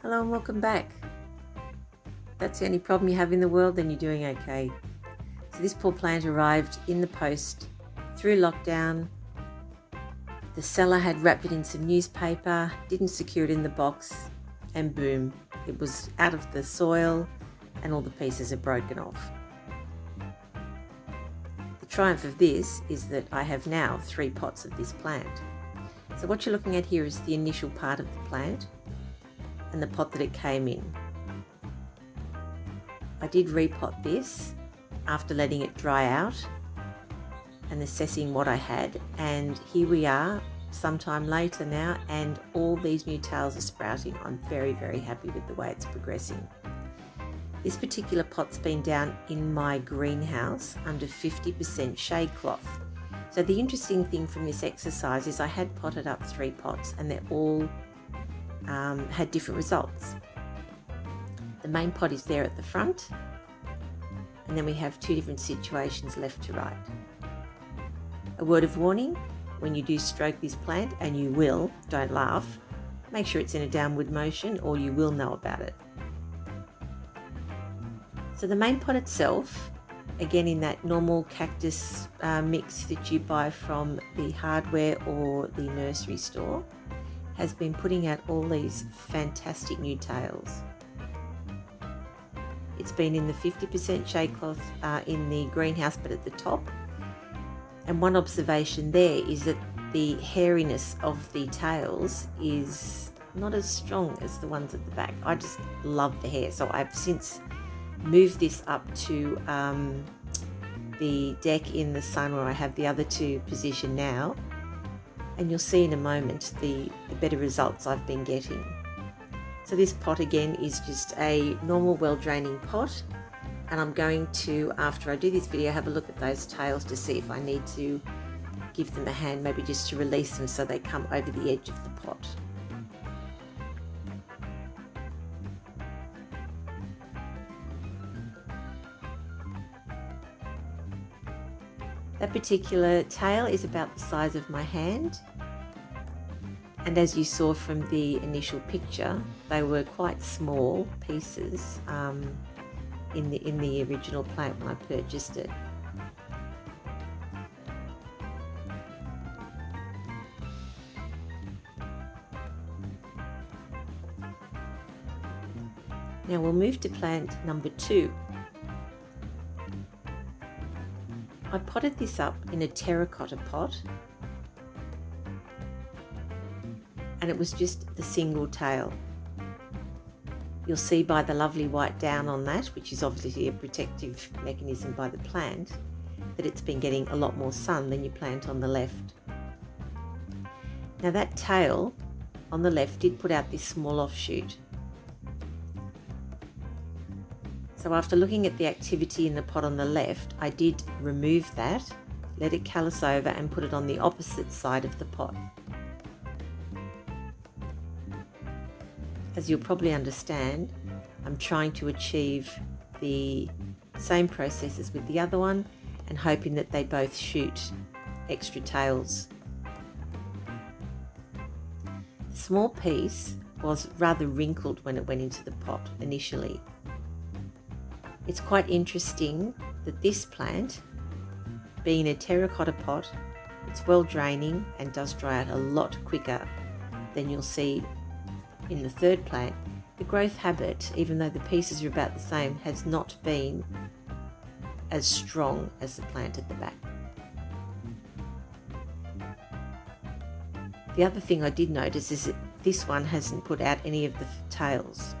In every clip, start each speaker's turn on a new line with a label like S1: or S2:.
S1: Hello and welcome back. If that's the only problem you have in the world, then you're doing okay. So this poor plant arrived in the post through lockdown. The seller had wrapped it in some newspaper, didn't secure it in the box, and boom, it was out of the soil and all the pieces are broken off. The triumph of this is that I have now 3 pots of this plant. So what you're looking at here is the initial part of the plant and the pot that it came in. I did repot this after letting it dry out and assessing what I had, and here we are sometime later now, and all these new tails are sprouting. I'm very happy with the way it's progressing. This particular pot's been down in my greenhouse under 50% shade cloth. So the interesting thing from this exercise is I had potted up 3 pots and they're all had different results. The main pot is there at the front, and then we have 2 different situations left to right. A word of warning: when you do stroke this plant, and you will, don't laugh, make sure it's in a downward motion or you will know about it. So the main pot itself, again in that normal cactus mix that you buy from the hardware or the nursery store, has been putting out all these fantastic new tails. It's been in the 50% shade cloth in the greenhouse, but at the top. And one observation there is that the hairiness of the tails is not as strong as the ones at the back. I just love the hair. So I've since moved this up to the deck in the sun where I have the other 2 positioned now. And you'll see in a moment the better results I've been getting. So this pot again is just a normal well-draining pot, and I'm going to, after I do this video, have a look at those tails to see if I need to give them a hand, maybe just to release them so they come over the edge of the pot. That particular tail is about the size of my hand, and as you saw from the initial picture, they were quite small pieces in the original plant when I purchased it. Now we'll move to plant number 2. I potted this up in a terracotta pot, and it was just the single tail. You'll see by the lovely white down on that, which is obviously a protective mechanism by the plant, that it's been getting a lot more sun than your plant on the left. Now that tail on the left did put out this small offshoot. So after looking at the activity in the pot on the left, I did remove that, let it callus over and put it on the opposite side of the pot. As you'll probably understand, I'm trying to achieve the same process as with the other one and hoping that they both shoot extra tails. The small piece was rather wrinkled when it went into the pot initially. It's quite interesting that this plant, being a terracotta pot, it's well draining and does dry out a lot quicker than you'll see in the third plant. The growth habit, even though the pieces are about the same, has not been as strong as the plant at the back. The other thing I did notice is that this one hasn't put out any of the tails,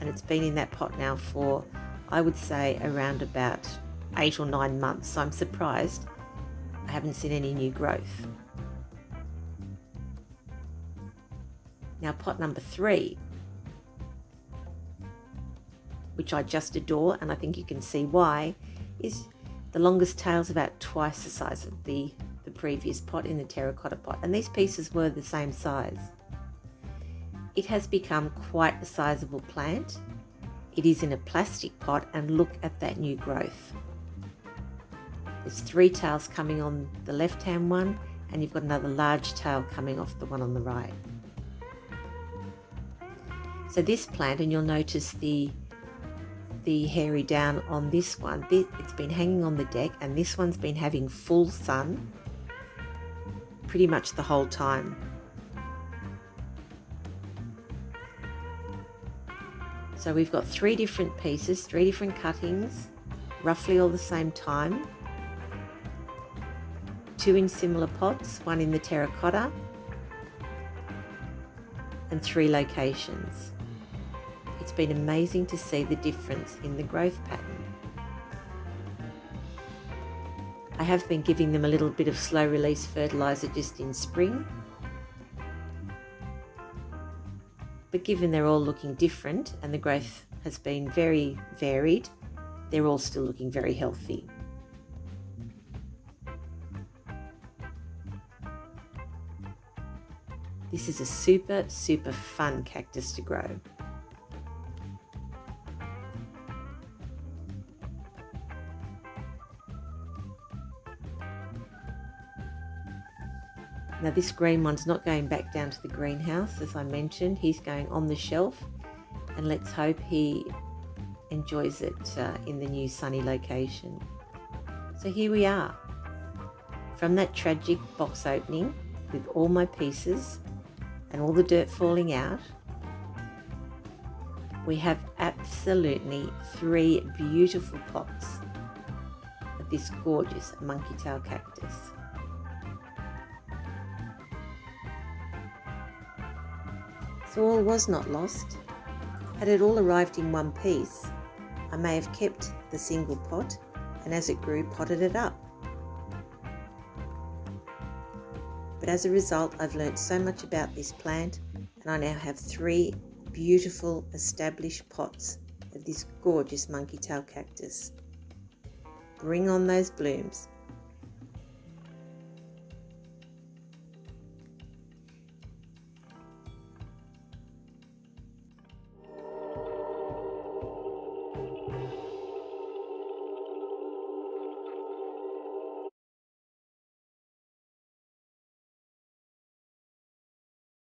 S1: and it's been in that pot now for, I would say, around about 8 or 9 months. So I'm surprised I haven't seen any new growth. Now pot number 3, which I just adore, and I think you can see why, is the longest tail's about twice the size of the previous pot in the terracotta pot, and these pieces were the same size. It has become quite a sizable plant. It is in a plastic pot, and look at that new growth. There's 3 tails coming on the left-hand one, and you've got another large tail coming off the one on the right. So this plant, and you'll notice the hairy down on this one, it's been hanging on the deck, and this one's been having full sun pretty much the whole time. So we've got 3 different pieces, 3 different cuttings, roughly all the same time. 2 in similar pots, 1 in the terracotta, and 3 locations. It's been amazing to see the difference in the growth pattern. I have been giving them a little bit of slow release fertilizer just in spring, but given they're all looking different and the growth has been very varied, they're all still looking very healthy. This is a super fun cactus to grow. Now this green one's not going back down to the greenhouse, as I mentioned. He's going on the shelf, and let's hope he enjoys it in the new sunny location. So here we are. From that tragic box opening with all my pieces and all the dirt falling out, we have absolutely 3 beautiful pots of this gorgeous monkey tail cactus. So all was not lost. Had it all arrived in one piece, I may have kept the single pot and as it grew potted it up. But as a result, I've learnt so much about this plant, and I now have 3 beautiful established pots of this gorgeous monkey tail cactus. Bring on those blooms.